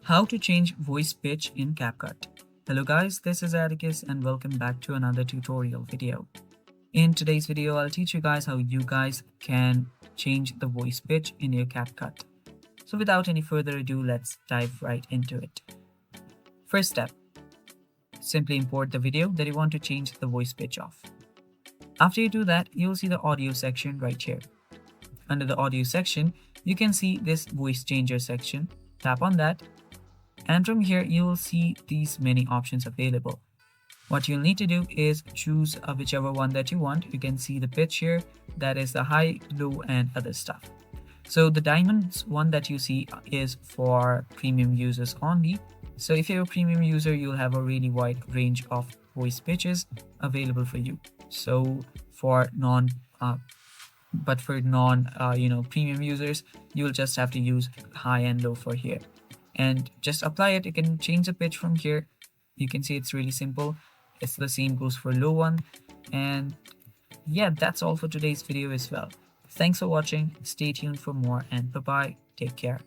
How to change voice pitch in CapCut. Hello guys, this is Atticus and welcome back to another tutorial video. In today's video, I'll teach you guys how you guys can change the voice pitch in your CapCut. So without any further ado, let's dive right into it. First step, simply import the video that you want to change the voice pitch of. After you do that, you'll see the audio section right here. Under the audio section, you can see this voice changer section. Tap on that. And from here, you will see these many options available. What you'll need to do is choose whichever one that you want. You can see the pitch here, that is the high, low, and other stuff. So the diamonds one that you see is for premium users only. So if you're a premium user, you'll have a really wide range of voice pitches available for you. So for non premium users, you'll just have to use high and low for here. And just apply it. You can change the pitch from here. You can see it's really simple. It's the same goes for low one. And yeah, that's all for today's video as well. Thanks for watching. Stay tuned for more and bye bye. Take care.